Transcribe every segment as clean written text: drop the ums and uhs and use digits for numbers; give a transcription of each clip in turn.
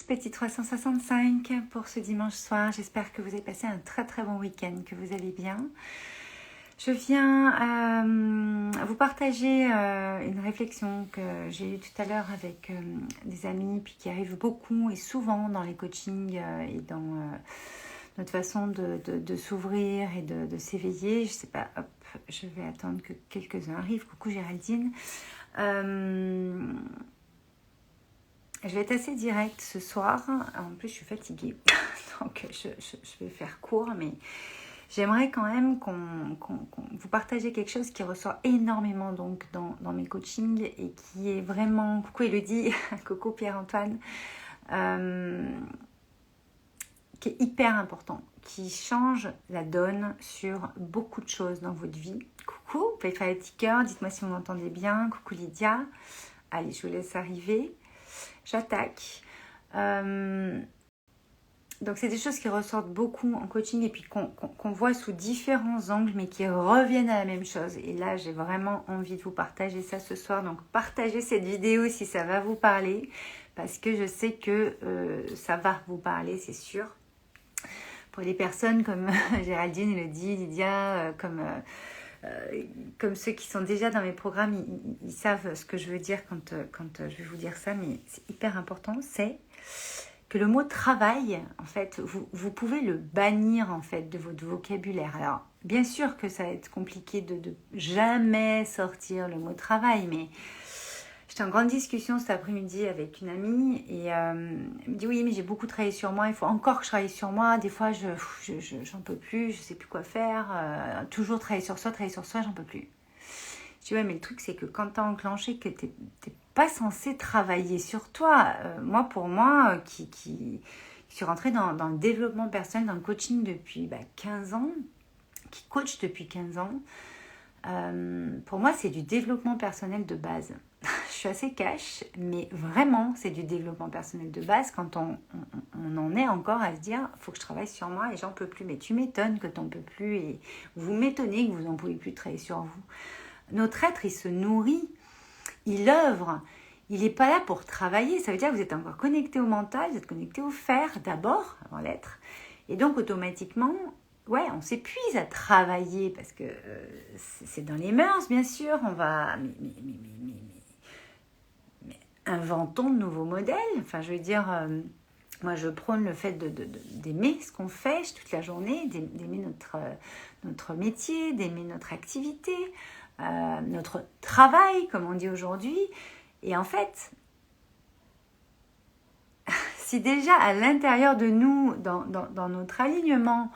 petit 365 pour ce dimanche soir. J'espère que vous avez passé un très très bon week-end, que vous allez bien. Je viens vous partager une réflexion que j'ai eue tout à l'heure avec des amis, puis qui arrive beaucoup et souvent dans les coachings et dans notre façon de s'ouvrir et de s'éveiller. Je sais pas, hop, je vais attendre que quelques-uns arrivent. Coucou Géraldine. Je vais être assez directe ce soir. En plus, je suis fatiguée. Donc, je vais faire court. Mais j'aimerais quand même qu'on vous partagiez quelque chose qui ressort énormément donc, dans mes coachings et qui est vraiment... Coucou Elodie, coucou Pierre-Antoine. Qui est hyper important. Qui change la donne sur beaucoup de choses dans votre vie. Coucou, vous pouvez faire les petits cœurs. Dites-moi si vous m'entendez bien. Coucou Lydia. Allez, je vous laisse arriver. J'attaque. Donc, c'est des choses qui ressortent beaucoup en coaching et puis qu'on voit sous différents angles, mais qui reviennent à la même chose. Et là, j'ai vraiment envie de vous partager ça ce soir. Donc, partagez cette vidéo si ça va vous parler, parce que je sais que ça va vous parler, c'est sûr. Pour les personnes comme Géraldine, Elodie, Lydia, comme ceux qui sont déjà dans mes programmes, ils savent ce que je veux dire quand je vais vous dire ça, mais c'est hyper important, c'est que le mot travail, en fait, vous pouvez le bannir en fait de votre vocabulaire. Alors, bien sûr que ça va être compliqué de jamais sortir le mot travail, mais j'étais en grande discussion cet après-midi avec une amie et elle me dit oui, mais j'ai beaucoup travaillé sur moi, il faut encore que je travaille sur moi, des fois j'en peux plus, je sais plus quoi faire, toujours travailler sur soi, j'en peux plus. Je dis ouais, mais le truc c'est que quand tu as enclenché que t'es pas censé travailler sur toi, pour moi qui suis rentrée dans le développement personnel, dans le coaching depuis 15 ans, qui coach depuis 15 ans, pour moi c'est du développement personnel de base. Je suis assez cash, mais vraiment, c'est du développement personnel de base quand on en est encore à se dire « faut que je travaille sur moi et j'en peux plus ». Mais tu m'étonnes que tu n'en peux plus et vous m'étonnez que vous n'en pouvez plus travailler sur vous. Notre être, il se nourrit, il œuvre, il n'est pas là pour travailler. Ça veut dire que vous êtes encore connecté au mental, vous êtes connecté au faire d'abord, avant l'être. Et donc, automatiquement... ouais, on s'épuise à travailler parce que c'est dans les mœurs, bien sûr. On va... Mais inventons de nouveaux modèles. Enfin, je veux dire, moi, je prône le fait d'aimer ce qu'on fait toute la journée, d'aimer notre métier, d'aimer notre activité, notre travail, comme on dit aujourd'hui. Et en fait, si déjà à l'intérieur de nous, dans notre alignement,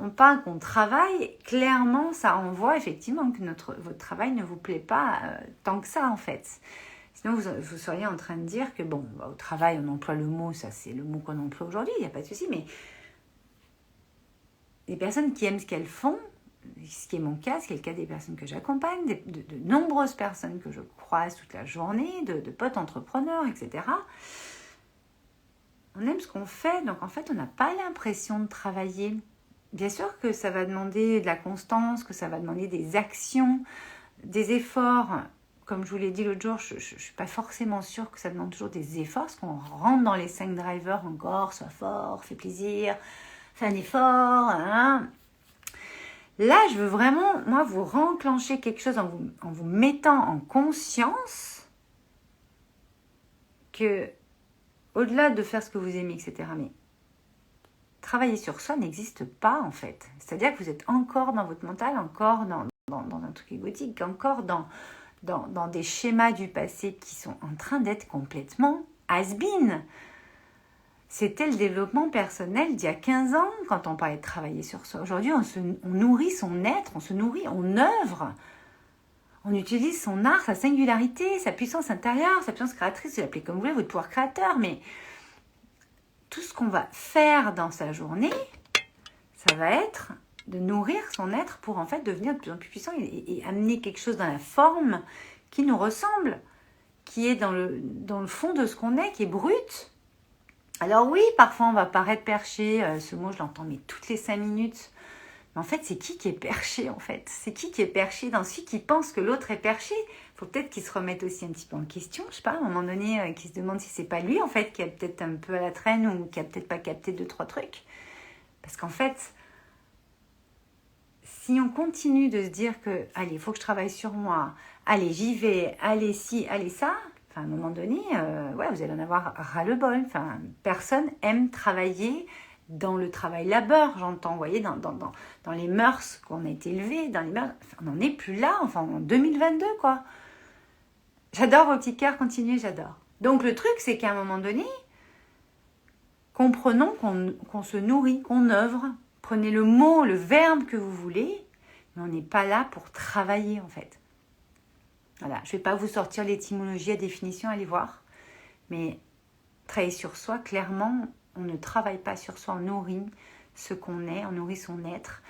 on parle qu'on travaille, clairement, ça envoie effectivement que votre travail ne vous plaît pas tant que ça, en fait. Sinon, vous seriez en train de dire que, bon, au travail, on emploie le mot, ça c'est le mot qu'on emploie aujourd'hui, il n'y a pas de souci, mais les personnes qui aiment ce qu'elles font, ce qui est mon cas, ce qui est le cas des personnes que j'accompagne, de nombreuses personnes que je croise toute la journée, de potes entrepreneurs, etc., on aime ce qu'on fait, donc en fait, on n'a pas l'impression de travailler. Bien sûr que ça va demander de la constance, que ça va demander des actions, des efforts. Comme je vous l'ai dit l'autre jour, je ne suis pas forcément sûre que ça demande toujours des efforts, parce qu'on rentre dans les 5 drivers encore, sois fort, fais plaisir, fais un effort. Hein. Là, je veux vraiment, moi, vous renclencher quelque chose en vous mettant en conscience que, au-delà de faire ce que vous aimez, etc., mais travailler sur soi n'existe pas en fait. C'est-à-dire que vous êtes encore dans votre mental, encore dans un truc égotique, encore dans des schémas du passé qui sont en train d'être complètement has-been. C'était le développement personnel d'il y a 15 ans quand on parlait de travailler sur soi. Aujourd'hui, on nourrit son être, on se nourrit, on œuvre. On utilise son art, sa singularité, sa puissance intérieure, sa puissance créatrice, vous l'appelez comme vous voulez, votre pouvoir créateur, mais tout ce qu'on va faire dans sa journée, ça va être de nourrir son être pour en fait devenir de plus en plus puissant et amener quelque chose dans la forme qui nous ressemble, qui est dans le fond de ce qu'on est, qui est brut. Alors oui, parfois on va paraître perché, ce mot je l'entends mais toutes les 5 minutes, Mais en fait, c'est qui est perché, en fait? C'est qui est perché dans celui qui pense que l'autre est perché? Il faut peut-être qu'il se remette aussi un petit peu en question, je sais pas, à un moment donné, qu'il se demande si c'est pas lui, en fait, qui est peut-être un peu à la traîne ou qui a peut-être pas capté 2-3 trucs. Parce qu'en fait, si on continue de se dire que, allez, il faut que je travaille sur moi, allez, j'y vais, allez, ci, allez, ça, enfin, à un moment donné, ouais, vous allez en avoir ras-le-bol. Enfin, personne aime travailler dans le travail labeur, j'entends, vous voyez, dans les mœurs qu'on a été élevés, dans les mœurs, enfin, on n'en est plus là, enfin, en 2022, quoi. J'adore vos petits cœurs, continuez, j'adore. Donc, le truc, c'est qu'à un moment donné, comprenons qu'on se nourrit, qu'on œuvre. Prenez le mot, le verbe que vous voulez, mais on n'est pas là pour travailler, en fait. Voilà, je ne vais pas vous sortir l'étymologie à définition, allez voir. Mais travailler sur soi, clairement, on ne travaille pas sur soi, on nourrit ce qu'on est, on nourrit son être.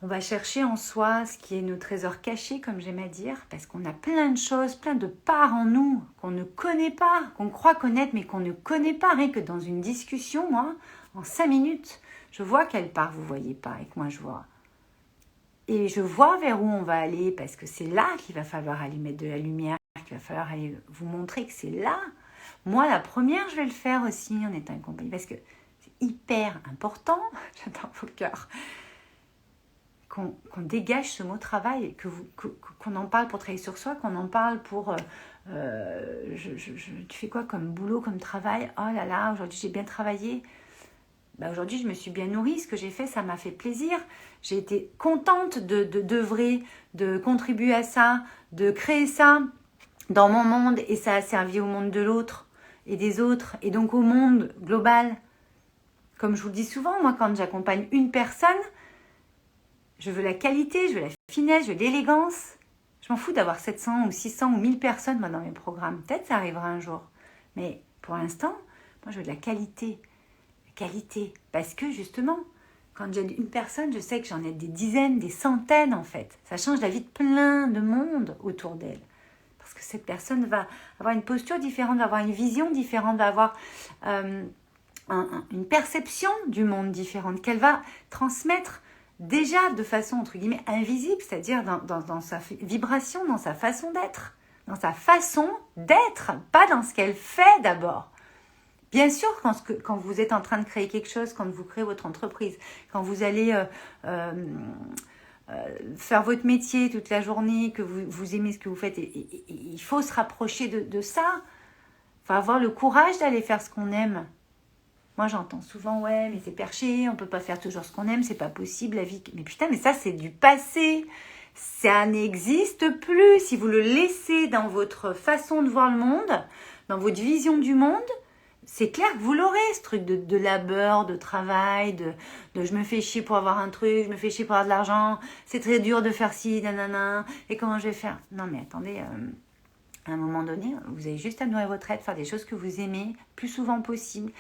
On va chercher en soi ce qui est nos trésors cachés, comme j'aime à dire, parce qu'on a plein de choses, plein de parts en nous qu'on ne connaît pas, qu'on croit connaître, mais qu'on ne connaît pas. Rien que dans une discussion, moi, en 5 minutes, je vois quelle part vous ne voyez pas et que moi je vois. Et je vois vers où on va aller, parce que c'est là qu'il va falloir aller mettre de la lumière, qu'il va falloir aller vous montrer que c'est là. Moi, la première, je vais le faire aussi en étant accompagnée, parce que c'est hyper important, j'adore vos cœurs, qu'on dégage ce mot travail, qu'on en parle pour travailler sur soi, qu'on en parle pour... tu fais quoi comme boulot, comme travail? Oh là là, aujourd'hui j'ai bien travaillé. Aujourd'hui, je me suis bien nourrie. Ce que j'ai fait, ça m'a fait plaisir. J'ai été contente d'œuvrer, de contribuer à ça, de créer ça dans mon monde. Et ça a servi au monde de l'autre et des autres. Et donc au monde global. Comme je vous le dis souvent, moi, quand j'accompagne une personne, je veux la qualité, je veux la finesse, je veux l'élégance. Je m'en fous d'avoir 700 ou 600 ou 1000 personnes moi, dans mes programmes. Peut-être ça arrivera un jour. Mais pour l'instant, moi, je veux de la qualité. Parce que justement, quand j'aide une personne, je sais que j'en ai des dizaines, des centaines en fait. Ça change la vie de plein de monde autour d'elle. Parce que cette personne va avoir une posture différente, va avoir une vision différente, va avoir une perception du monde différente qu'elle va transmettre déjà de façon entre guillemets invisible, c'est-à-dire dans sa vibration, dans sa façon d'être. Dans sa façon d'être, pas dans ce qu'elle fait d'abord. Bien sûr, quand vous êtes en train de créer quelque chose, quand vous créez votre entreprise, quand vous allez faire votre métier toute la journée, que vous aimez ce que vous faites, et il faut se rapprocher de ça. Il faut avoir le courage d'aller faire ce qu'on aime. Moi, j'entends souvent, ouais, mais c'est perché, on ne peut pas faire toujours ce qu'on aime, c'est pas possible, la vie... Mais putain, mais ça, c'est du passé. Ça n'existe plus. Si vous le laissez dans votre façon de voir le monde, dans votre vision du monde, c'est clair que vous l'aurez, ce truc de labeur, de travail, de je me fais chier pour avoir un truc, je me fais chier pour avoir de l'argent, c'est très dur de faire ci, nanana, et comment je vais faire? Non mais attendez, à un moment donné, vous avez juste à nourrir votre être, faire des choses que vous aimez, plus souvent possible,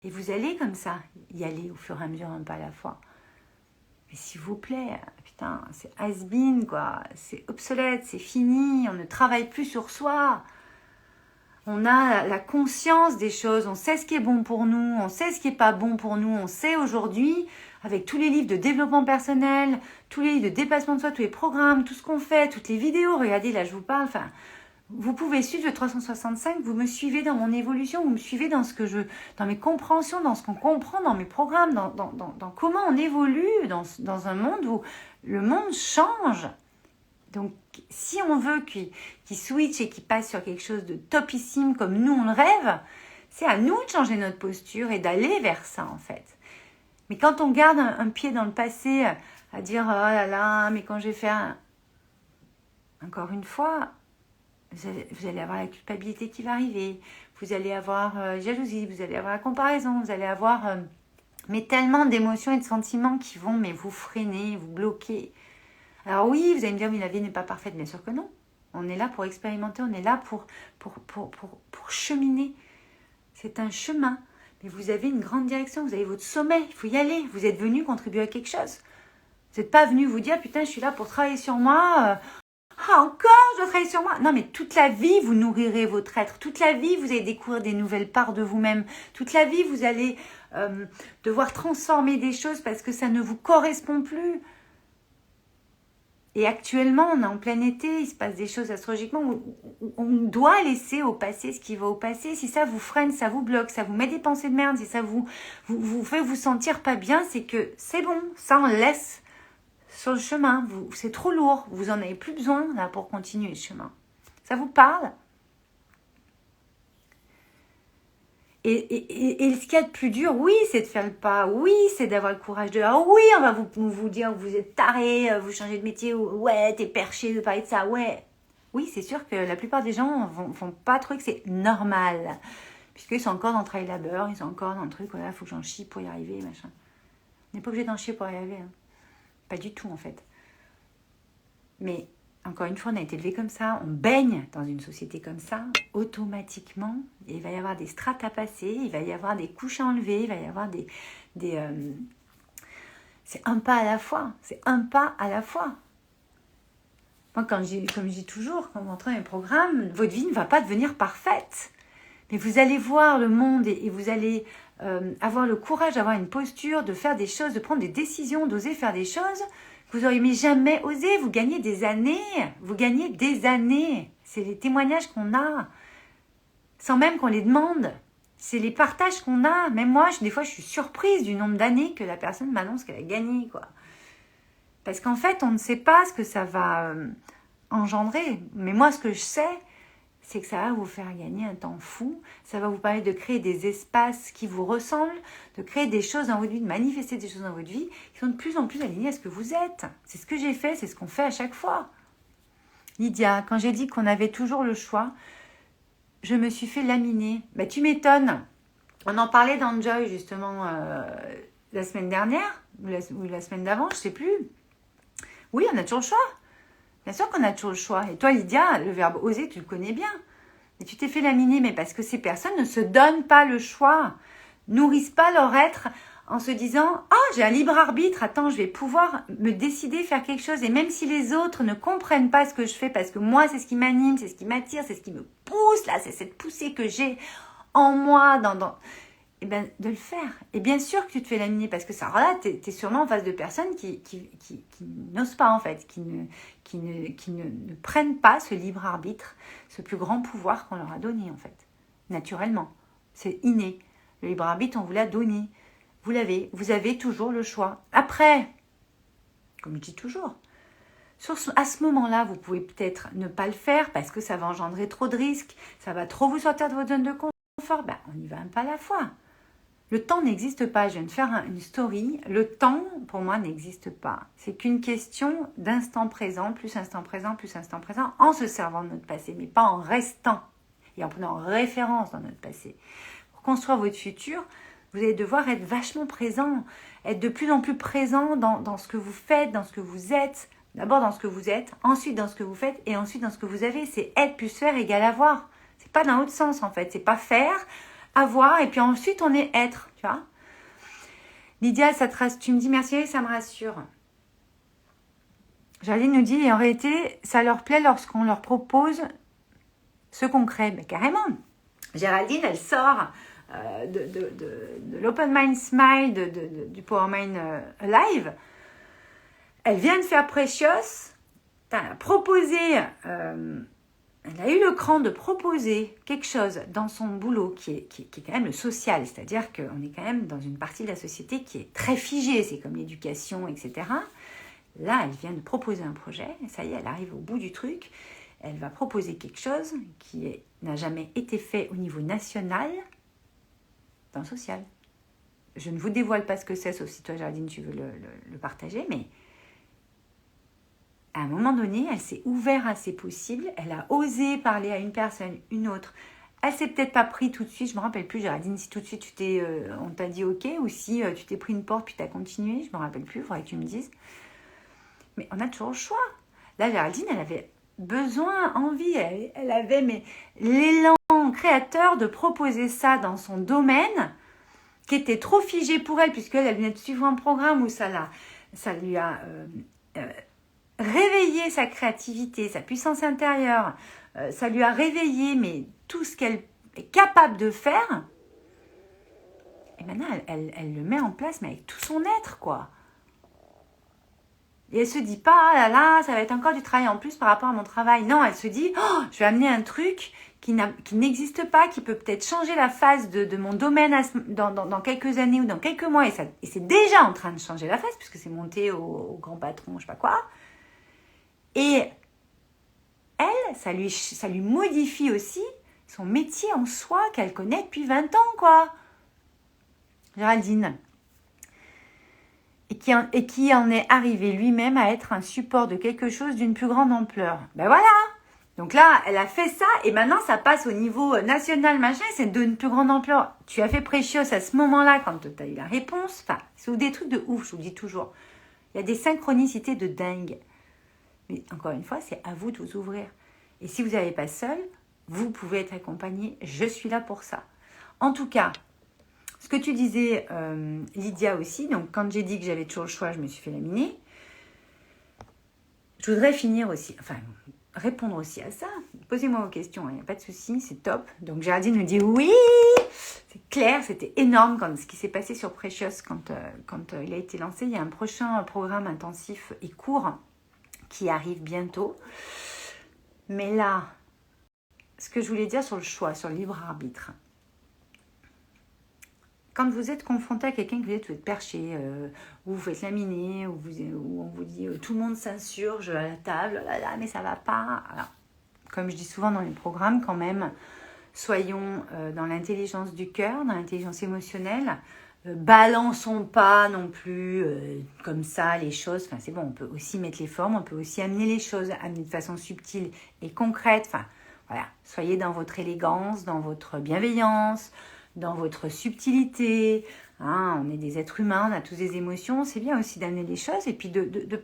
et vous allez comme ça, y aller au fur et à mesure, un pas à la fois. Mais s'il vous plaît, putain, c'est has-been, quoi, c'est obsolète, c'est fini, on ne travaille plus sur soi. On a la conscience des choses, on sait ce qui est bon pour nous, on sait ce qui n'est pas bon pour nous, on sait aujourd'hui, avec tous les livres de développement personnel, tous les livres de dépassement de soi, tous les programmes, tout ce qu'on fait, toutes les vidéos, regardez, là je vous parle, enfin, vous pouvez suivre le 365, vous me suivez dans mon évolution, vous me suivez dans dans mes compréhensions, dans ce qu'on comprend dans mes programmes, dans comment on évolue dans un monde où le monde change. Donc, si on veut qu'il switch et qu'il passe sur quelque chose de topissime comme nous on le rêve, c'est à nous de changer notre posture et d'aller vers ça en fait. Mais quand on garde un pied dans le passé à dire « Oh là là, mais quand j'ai fait Encore une fois, vous allez avoir la culpabilité qui va arriver, vous allez avoir jalousie, vous allez avoir la comparaison, vous allez avoir mais tellement d'émotions et de sentiments qui vont vous freiner, vous bloquer. Alors oui, vous allez me dire, mais la vie n'est pas parfaite. Bien sûr que non. On est là pour expérimenter, on est là pour cheminer. C'est un chemin. Mais vous avez une grande direction, vous avez votre sommet, il faut y aller. Vous êtes venu contribuer à quelque chose. Vous n'êtes pas venu vous dire, putain, je suis là pour travailler sur moi. Encore, je dois travailler sur moi. Non, mais toute la vie, vous nourrirez votre être. Toute la vie, vous allez découvrir des nouvelles parts de vous-même. Toute la vie, vous allez devoir transformer des choses parce que ça ne vous correspond plus. Et actuellement, on est en plein été, il se passe des choses astrologiquement où on doit laisser au passé ce qui va au passé. Si ça vous freine, ça vous bloque, ça vous met des pensées de merde, si ça vous fait vous sentir pas bien, c'est que c'est bon, ça on laisse sur le chemin. C'est trop lourd, vous en avez plus besoin là pour continuer le chemin. Ça vous parle ? Et ce qu'il y a de plus dur, oui, c'est de faire le pas, oui, c'est d'avoir le courage de dire, oui, on va vous dire que vous êtes taré, vous changez de métier, ouais, t'es perché de parler de ça, ouais. Oui, c'est sûr que la plupart des gens font pas trop que c'est normal, puisqu'ils sont encore dans le travail labeur, ils sont encore dans le truc, voilà, faut que j'en chie pour y arriver, machin. On n'est pas obligé d'en chier pour y arriver, hein. Pas du tout en fait. Mais encore une fois, on a été élevé comme ça, on baigne dans une société comme ça, automatiquement, il va y avoir des strates à passer, il va y avoir des couches à enlever, il va y avoir c'est un pas à la fois, c'est un pas à la fois. Moi, comme je dis toujours, quand vous entrez dans un programme, votre vie ne va pas devenir parfaite. Mais vous allez voir le monde et vous allez avoir le courage d'avoir une posture, de faire des choses, de prendre des décisions, d'oser faire des choses que vous n'auriez jamais osé. Vous gagnez des années. Vous gagnez des années. C'est les témoignages qu'on a, sans même qu'on les demande. C'est les partages qu'on a. Même moi, des fois, je suis surprise du nombre d'années que la personne m'annonce qu'elle a gagné, quoi. Parce qu'en fait, on ne sait pas ce que ça va engendrer. Mais moi, ce que je sais, c'est que ça va vous faire gagner un temps fou, ça va vous permettre de créer des espaces qui vous ressemblent, de créer des choses dans votre vie, de manifester des choses dans votre vie qui sont de plus en plus alignées à ce que vous êtes. C'est ce que j'ai fait, c'est ce qu'on fait à chaque fois. Lydia, quand j'ai dit qu'on avait toujours le choix, je me suis fait laminer. Bah, tu m'étonnes. On en parlait dans Joy justement la semaine dernière, ou la semaine d'avant, je ne sais plus. Oui, on a toujours le choix. Bien sûr qu'on a toujours le choix. Et toi, Lydia, le verbe oser, tu le connais bien. Et tu t'es fait laminer, mais parce que ces personnes ne se donnent pas le choix, nourrissent pas leur être en se disant « Ah, j'ai un libre arbitre, attends, je vais pouvoir me décider, faire quelque chose. » Et même si les autres ne comprennent pas ce que je fais, parce que moi, c'est ce qui m'anime, c'est ce qui m'attire, c'est ce qui me pousse, là, c'est cette poussée que j'ai en moi, eh ben, de le faire. Et bien sûr que tu te fais laminer, parce que ça, là, tu es sûrement en face de personnes qui n'osent pas, en fait, qui ne prennent pas ce libre arbitre, ce plus grand pouvoir qu'on leur a donné, en fait, naturellement. C'est inné. Le libre arbitre, on vous l'a donné. Vous l'avez. Vous avez toujours le choix. Après, comme je dis toujours, à ce moment-là, vous pouvez peut-être ne pas le faire parce que ça va engendrer trop de risques, ça va trop vous sortir de votre zone de confort. Ben, on y va un pas à la fois. Le temps n'existe pas. Je viens de faire une story. Le temps, pour moi, n'existe pas. C'est qu'une question d'instant présent, plus instant présent, plus instant présent, en se servant de notre passé, mais pas en restant et en prenant référence dans notre passé. Pour construire votre futur, vous allez devoir être vachement présent, être de plus en plus présent dans ce que vous faites, dans ce que vous êtes. D'abord dans ce que vous êtes, ensuite dans ce que vous faites et ensuite dans ce que vous avez. C'est être plus faire égale avoir. C'est pas dans l'autre sens, en fait. C'est pas faire, avoir, et puis ensuite on est être, tu vois. Lydia, tu me dis merci, ça me rassure. Géraldine nous dit, et en réalité, ça leur plaît lorsqu'on leur propose ce qu'on crée. Mais carrément. Géraldine, elle sort de l'Open Mind Smile, du Power Mind Live. Elle vient de faire Precious. Elle a proposé... elle a eu le cran de proposer quelque chose dans son boulot qui est quand même le social, c'est-à-dire qu'on est quand même dans une partie de la société qui est très figée, c'est comme l'éducation, etc. Là, elle vient de proposer un projet, et ça y est, elle arrive au bout du truc, elle va proposer quelque chose qui n'a jamais été fait au niveau national dans le social. Je ne vous dévoile pas ce que c'est, sauf si toi, Géraldine, tu veux le partager, mais... à un moment donné, elle s'est ouverte à ses possibles, elle a osé parler à une personne, une autre. Elle s'est peut-être pas pris tout de suite, je me rappelle plus, Géraldine, si tout de suite on t'a dit ok, ou si tu t'es pris une porte puis tu as continué, je me rappelle plus, il faudrait que tu me dises. Mais on a toujours le choix. Là, Géraldine, elle avait besoin, envie, elle avait l'élan créateur de proposer ça dans son domaine, qui était trop figé pour elle, puisqu'elle venait de suivre un programme où ça lui a... réveillé sa créativité, sa puissance intérieure. Ça lui a réveillé mais tout ce qu'elle est capable de faire. Et maintenant, elle le met en place, mais avec tout son être, quoi. Et elle se dit pas, ah là là, ça va être encore du travail en plus par rapport à mon travail. Non, elle se dit, oh, je vais amener un truc qui n'existe pas, qui peut peut-être changer la phase de mon domaine dans quelques années ou dans quelques mois. Et c'est déjà en train de changer la phase, puisque c'est monté au grand patron, je sais pas quoi. Et elle, ça lui modifie aussi son métier en soi qu'elle connaît depuis 20 ans, quoi. Géraldine. Et qui en est arrivé lui-même à être un support de quelque chose d'une plus grande ampleur. Ben voilà. Donc là, elle a fait ça et maintenant ça passe au niveau national, machin, c'est d'une plus grande ampleur. Tu as fait Precious à ce moment-là quand tu as eu la réponse. Enfin, c'est des trucs de ouf, je vous le dis toujours. Il y a des synchronicités de dingue. Mais encore une fois, c'est à vous de vous ouvrir. Et si vous n'avez pas seul, vous pouvez être accompagné. Je suis là pour ça. En tout cas, ce que tu disais, Lydia aussi, donc quand j'ai dit que j'avais toujours le choix, je me suis fait laminer. Je voudrais finir aussi, enfin, répondre aussi à ça. Posez-moi vos questions, il n'y a pas de souci, c'est top. Donc Géraldine me dit oui, c'est clair, c'était énorme comme ce qui s'est passé sur Precious quand il a été lancé. Il y a un prochain programme intensif et court qui arrive bientôt. Mais là, ce que je voulais dire sur le choix, sur le libre arbitre. Quand vous êtes confronté à quelqu'un que vous êtes perché, ou vous faites laminer, ou on vous dit tout le monde s'insurge à la table, oh là là, mais ça va pas. Alors, comme je dis souvent dans les programmes, quand même, soyons dans l'intelligence du cœur, dans l'intelligence émotionnelle. Balançons pas non plus comme ça les choses. Enfin, c'est bon, on peut aussi mettre les formes, on peut aussi amener les choses, amener de façon subtile et concrète. Enfin, voilà, soyez dans votre élégance, dans votre bienveillance, dans votre subtilité. Hein, on est des êtres humains, on a tous des émotions. C'est bien aussi d'amener les choses et puis de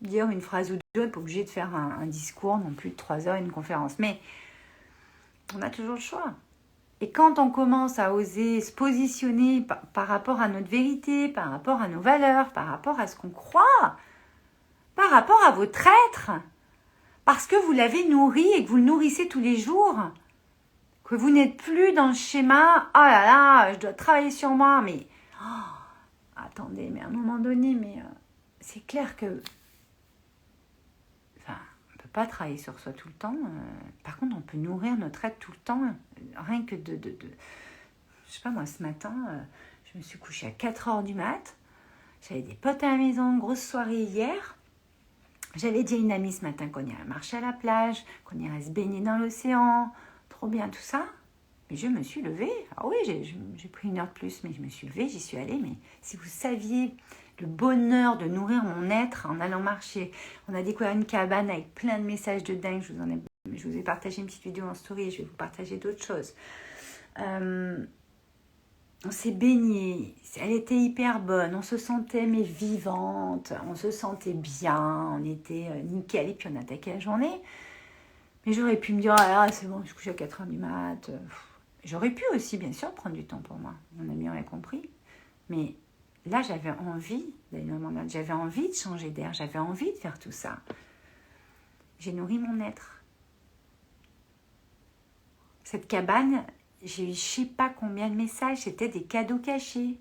dire une phrase ou deux. On n'est pas obligé de faire un discours non plus de 3 heures, une conférence. Mais on a toujours le choix. Et quand on commence à oser se positionner par rapport à notre vérité, par rapport à nos valeurs, par rapport à ce qu'on croit, par rapport à votre être, parce que vous l'avez nourri et que vous le nourrissez tous les jours, que vous n'êtes plus dans le schéma « Oh là là, je dois travailler sur moi », mais attendez, mais à un moment donné, c'est clair que on ne peut pas travailler sur soi tout le temps. Par contre, on peut nourrir notre être tout le temps, rien que je sais pas moi, ce matin, je me suis couchée à 4h du mat', j'avais des potes à la maison, grosse soirée hier. J'avais dit à une amie ce matin qu'on irait marcher à la plage, qu'on irait se baigner dans l'océan, trop bien tout ça. Mais je me suis levée. Ah oui, j'ai pris 1 heure de plus, mais je me suis levée, j'y suis allée. Mais si vous saviez le bonheur de nourrir mon être en allant marcher. On a découvert une cabane avec plein de messages de dingue. Je vous ai partagé une petite vidéo en story. Je vais vous partager d'autres choses. On s'est baigné. Elle était hyper bonne. On se sentait mais vivante. On se sentait bien. On était nickel. Et puis on attaquait la journée. Mais j'aurais pu me dire, ah c'est bon, je suis couchée à 4h du mat'. J'aurais pu aussi, bien sûr, prendre du temps pour moi. Mon ami aurait compris. Mais là, j'avais envie d'aller dans mon âge. J'avais envie de changer d'air. J'avais envie de faire tout ça. J'ai nourri mon être. Cette cabane, j'ai eu je ne sais pas combien de messages. C'était des cadeaux cachés.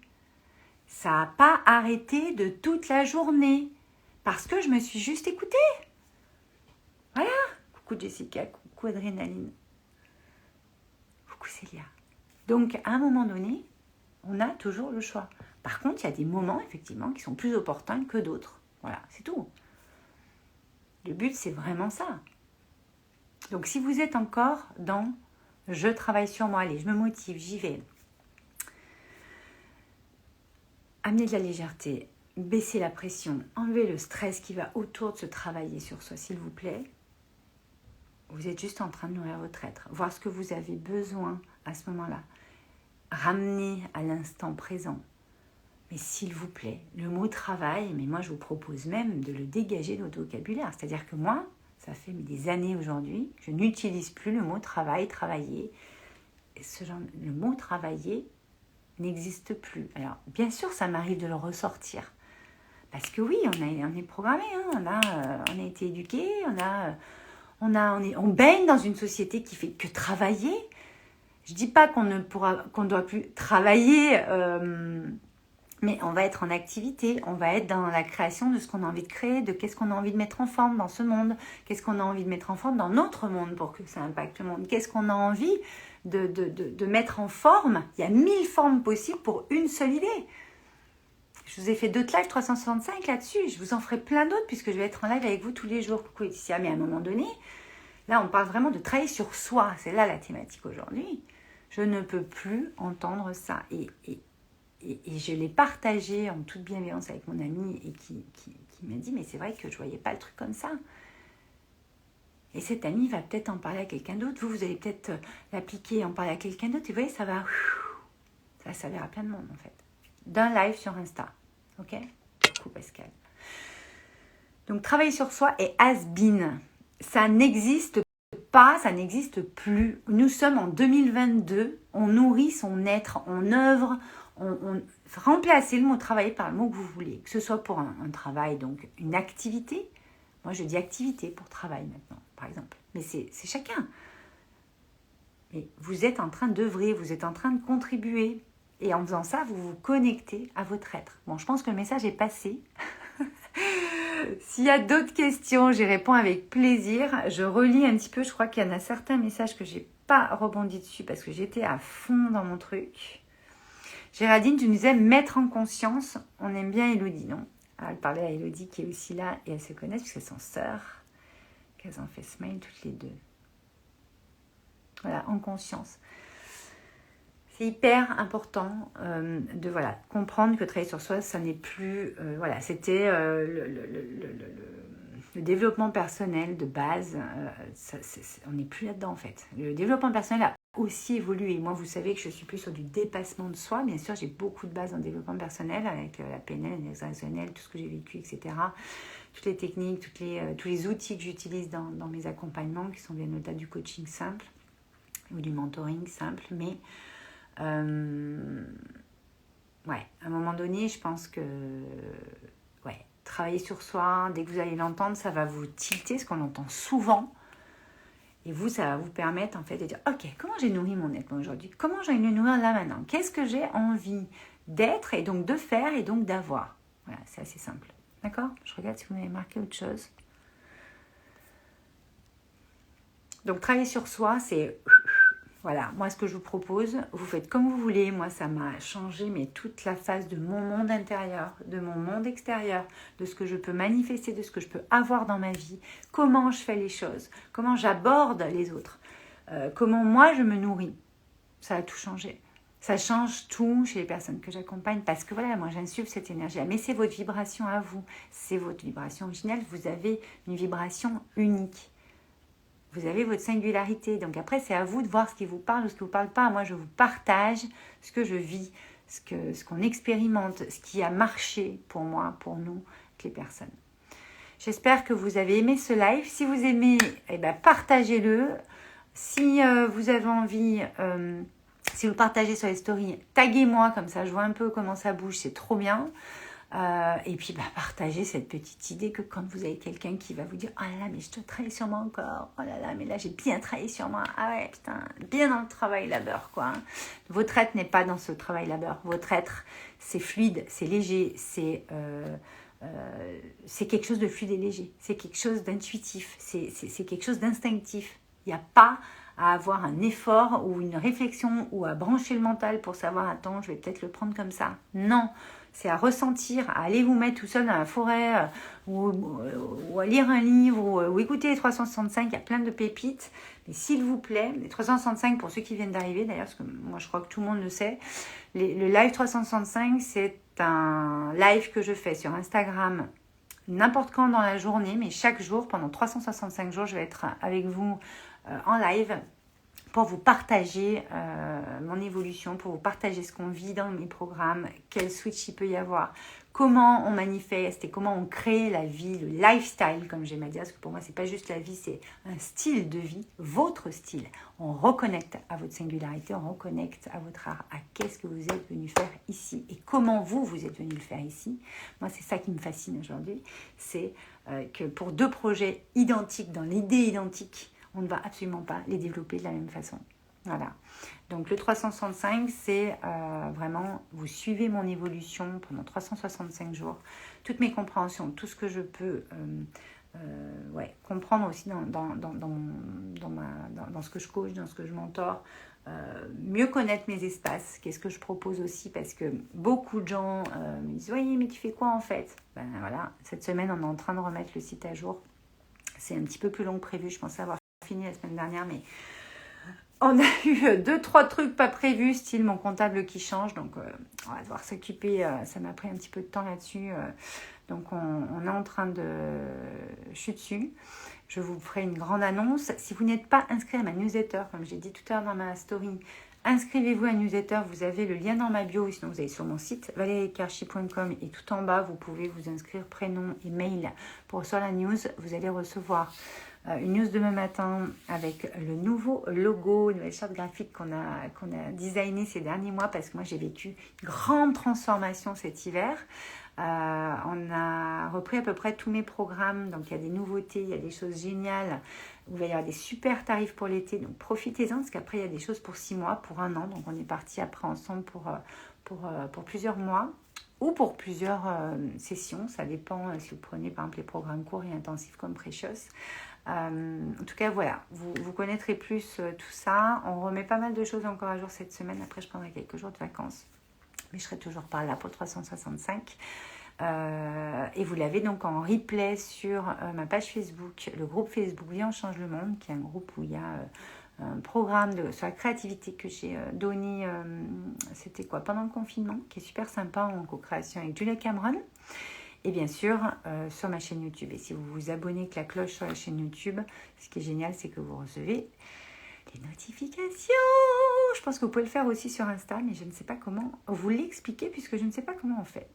Ça n'a pas arrêté de toute la journée. Parce que je me suis juste écoutée. Voilà. Coucou Jessica, coucou Adrénaline. Coucou Célia. Donc, à un moment donné, on a toujours le choix. Par contre, il y a des moments, effectivement, qui sont plus opportuns que d'autres. Voilà, c'est tout. Le but, c'est vraiment ça. Donc, si vous êtes encore dans « je travaille sur moi, allez, je me motive, j'y vais », amenez de la légèreté, baissez la pression, enlevez le stress qui va autour de se travailler sur soi, s'il vous plaît. Vous êtes juste en train de nourrir votre être, voir ce que vous avez besoin à ce moment-là. Ramenez à l'instant présent. Mais s'il vous plaît, le mot travail, mais moi je vous propose même de le dégager de votre vocabulaire. C'est-à-dire que moi, ça fait des années aujourd'hui, je n'utilise plus le mot travail, travailler. Le mot travailler n'existe plus. Alors, bien sûr, ça m'arrive de le ressortir. Parce que oui, on est programmé, hein, on a été éduqué, on baigne dans une société qui fait que travailler. Je dis pas qu'on ne doit plus travailler, mais on va être en activité, on va être dans la création de ce qu'on a envie de créer, de qu'est-ce qu'on a envie de mettre en forme dans ce monde, qu'est-ce qu'on a envie de mettre en forme dans notre monde pour que ça impacte le monde, qu'est-ce qu'on a envie de mettre en forme. Il y a 1000 formes possibles pour une seule idée. Je vous ai fait 2 lives 365 là-dessus. Je vous en ferai plein d'autres puisque je vais être en live avec vous tous les jours. Coucou Laetitia, mais à un moment donné, là on parle vraiment de travailler sur soi. C'est là la thématique aujourd'hui. Je ne peux plus entendre ça. Et je l'ai partagé en toute bienveillance avec mon ami et qui m'a dit, mais c'est vrai que je ne voyais pas le truc comme ça. Et cet ami va peut-être en parler à quelqu'un d'autre. Vous allez peut-être l'appliquer et en parler à quelqu'un d'autre. Et vous voyez, ça va servir à plein de monde en fait. D'un live sur Insta. Ok? Coucou Pascal. Donc, travailler sur soi est has-been. Ça n'existe pas, ça n'existe plus. Nous sommes en 2022. On nourrit son être, on œuvre. Remplacez le mot travailler par le mot que vous voulez. Que ce soit pour un travail, donc une activité. Moi, je dis activité pour travail maintenant, par exemple. Mais c'est chacun. Mais vous êtes en train d'œuvrer, vous êtes en train de contribuer. Et en faisant ça, vous vous connectez à votre être. Bon, je pense que le message est passé. S'il y a d'autres questions, j'y réponds avec plaisir. Je relis un petit peu. Je crois qu'il y en a certains messages que je n'ai pas rebondi dessus parce que j'étais à fond dans mon truc. Géraldine, tu nous disais mettre en conscience. On aime bien Elodie, non? Elle parlait à Elodie qui est aussi là et elles se connaissent puisqu'elles sont sœurs. Qu'elles ont fait smile toutes les deux. Voilà, en conscience. C'est hyper important de comprendre que travailler sur soi, ça n'est plus... c'était le développement personnel de base. On n'est plus là-dedans en fait. Le développement personnel a aussi évolué. Moi, vous savez que je suis plus sur du dépassement de soi. Bien sûr, j'ai beaucoup de bases en développement personnel avec la PNL, l'exercice, tout ce que j'ai vécu, etc. Toutes les techniques, tous les outils que j'utilise dans mes accompagnements qui sont bien au-delà du coaching simple ou du mentoring simple. Mais... à un moment donné, je pense que travailler sur soi, dès que vous allez l'entendre, ça va vous tilter, ce qu'on entend souvent. Et vous, ça va vous permettre en fait de dire, ok, comment j'ai nourri mon être aujourd'hui? Comment j'ai envie de le nourrir là maintenant? Qu'est-ce que j'ai envie d'être et donc de faire et donc d'avoir? Voilà, c'est assez simple. D'accord? Je regarde si vous m'avez marqué autre chose. Donc, travailler sur soi, c'est... Voilà, moi ce que je vous propose, vous faites comme vous voulez. Moi ça m'a changé mais toute la phase de mon monde intérieur, de mon monde extérieur, de ce que je peux manifester, de ce que je peux avoir dans ma vie, comment je fais les choses, comment j'aborde les autres, comment moi je me nourris. Ça a tout changé. Ça change tout chez les personnes que j'accompagne parce que voilà, moi j'insuffle cette énergie. Mais c'est votre vibration à vous, c'est votre vibration originelle. Vous avez une vibration unique. Vous avez votre singularité. Donc après, c'est à vous de voir ce qui vous parle ou ce qui ne vous parle pas. Moi, je vous partage ce que je vis, ce qu'on expérimente, ce qui a marché pour moi, pour nous, les personnes. J'espère que vous avez aimé ce live. Si vous aimez, partagez-le. Si vous avez envie, si vous partagez sur les stories, taguez-moi, comme ça je vois un peu comment ça bouge, c'est trop bien. Et puis partagez cette petite idée que quand vous avez quelqu'un qui va vous dire « Oh là là, mais je te travaille sur moi encore. Oh là là, mais là j'ai bien travaillé sur moi. Ah ouais, putain, bien dans le travail labeur, quoi. » Votre être n'est pas dans ce travail labeur. Votre être, c'est fluide, c'est léger, c'est quelque chose de fluide et léger. C'est quelque chose d'intuitif, c'est quelque chose d'instinctif. Il n'y a pas à avoir un effort ou une réflexion ou à brancher le mental pour savoir « Attends, je vais peut-être le prendre comme ça. » Non. C'est à ressentir, à aller vous mettre tout seul dans la forêt ou à lire un livre ou écouter les 365, il y a plein de pépites. Mais s'il vous plaît, les 365 pour ceux qui viennent d'arriver d'ailleurs, parce que moi je crois que tout le monde le sait, le live 365 c'est un live que je fais sur Instagram n'importe quand dans la journée, mais chaque jour, pendant 365 jours, je vais être avec vous en live pour vous partager mon évolution, pour vous partager ce qu'on vit dans mes programmes, quel switch il peut y avoir, comment on manifeste et comment on crée la vie, le lifestyle, comme j'aime à dire, parce que pour moi, c'est pas juste la vie, c'est un style de vie, votre style. On reconnecte à votre singularité, on reconnecte à votre art, à qu'est-ce que vous êtes venu faire ici et comment vous êtes venu le faire ici. Moi, c'est ça qui me fascine aujourd'hui, c'est que pour deux projets identiques, dans l'idée identique, on ne va absolument pas les développer de la même façon. Voilà. Donc le 365, c'est vraiment, vous suivez mon évolution pendant 365 jours, toutes mes compréhensions, tout ce que je peux comprendre aussi dans ce que je coach, dans ce que je mentor, mieux connaître mes espaces, qu'est-ce que je propose aussi, parce que beaucoup de gens me disent « Oui, mais tu fais quoi en fait ?» Ben voilà, cette semaine, on est en train de remettre le site à jour. C'est un petit peu plus long que prévu, je pensais avoir fini la semaine dernière, mais on a eu 2-3 trucs pas prévus, style mon comptable qui change, donc on va devoir s'occuper, ça m'a pris un petit peu de temps là-dessus, donc on est en train de... Je suis dessus, je vous ferai une grande annonce. Si vous n'êtes pas inscrit à ma newsletter, comme j'ai dit tout à l'heure dans ma story, inscrivez-vous à la newsletter, vous avez le lien dans ma bio, sinon vous allez sur mon site valériecarchi.com et tout en bas, vous pouvez vous inscrire prénom et mail pour recevoir la news. Vous allez recevoir une news demain matin avec le nouveau logo, une nouvelle charte graphique qu'on a designé ces derniers mois parce que moi j'ai vécu une grande transformation cet hiver. On a repris à peu près tous mes programmes, donc il y a des nouveautés, il y a des choses géniales. Il va y avoir des super tarifs pour l'été, donc profitez-en parce qu'après il y a des choses pour 6 mois, pour 1 an, donc on est parti après ensemble pour plusieurs mois ou pour plusieurs sessions, ça dépend si vous prenez par exemple les programmes courts et intensifs comme Precious. En tout cas voilà, vous connaîtrez plus tout ça. On remet pas mal de choses encore à jour cette semaine, après je prendrai quelques jours de vacances, mais je serai toujours par là pour 365. Et vous l'avez donc en replay sur ma page Facebook, le groupe Facebook Viens on change le monde, qui est un groupe où il y a un programme sur la créativité que j'ai donné, c'était quoi, pendant le confinement, qui est super sympa en co-création avec Julia Cameron. Et bien sûr, sur ma chaîne YouTube. Et si vous vous abonnez avec la cloche sur la chaîne YouTube, ce qui est génial, c'est que vous recevez les notifications. Je pense que vous pouvez le faire aussi sur Insta, mais je ne sais pas comment vous l'expliquer, puisque je ne sais pas comment on fait.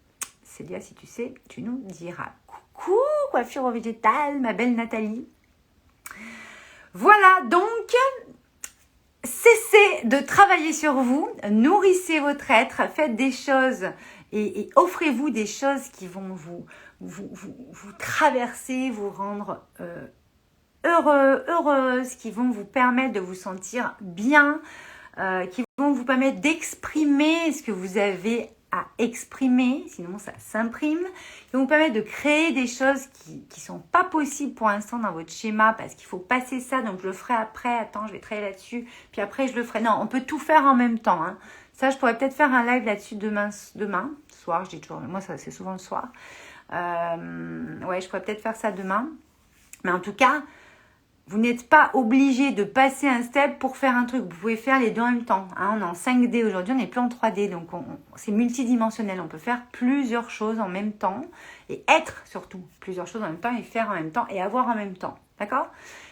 Célia, si tu sais, tu nous diras. Coucou, coiffure au végétal, ma belle Nathalie. Voilà, donc, cessez de travailler sur vous, nourrissez votre être, faites des choses et offrez-vous des choses qui vont vous traverser, vous rendre heureux, heureuse, qui vont vous permettre de vous sentir bien, qui vont vous permettre d'exprimer ce que vous avez à exprimer, sinon ça s'imprime, qui vont vous permettre de créer des choses qui ne sont pas possibles pour l'instant dans votre schéma, parce qu'il faut passer ça, donc je le ferai après, attends, je vais travailler là-dessus, puis après je le ferai. Non, on peut tout faire en même temps, hein. Ça, je pourrais peut-être faire un live là-dessus demain soir, je dis toujours, moi ça c'est souvent le soir. Ouais, je pourrais peut-être faire ça demain, mais en tout cas, vous n'êtes pas obligé de passer un step pour faire un truc. Vous pouvez faire les deux en même temps. Hein, on est en 5D aujourd'hui, on n'est plus en 3D. Donc, c'est multidimensionnel. On peut faire plusieurs choses en même temps. Et être surtout plusieurs choses en même temps. Et faire en même temps. Et avoir en même temps. D'accord ?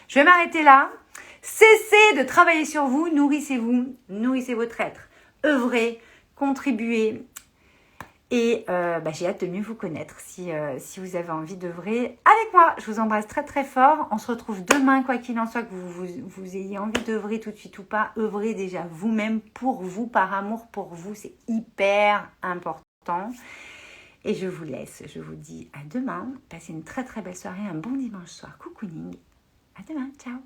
Je vais m'arrêter là. Cessez de travailler sur vous. Nourrissez-vous. Nourrissez votre être. Œuvrez. Contribuez. Et j'ai hâte de mieux vous connaître si vous avez envie d'œuvrer avec moi. Je vous embrasse très très fort. On se retrouve demain, quoi qu'il en soit, que vous ayez envie d'œuvrer tout de suite ou pas. Œuvrez déjà vous-même pour vous, par amour pour vous. C'est hyper important. Et je vous laisse. Je vous dis à demain. Passez une très très belle soirée, un bon dimanche soir. Cocooning. À demain. Ciao.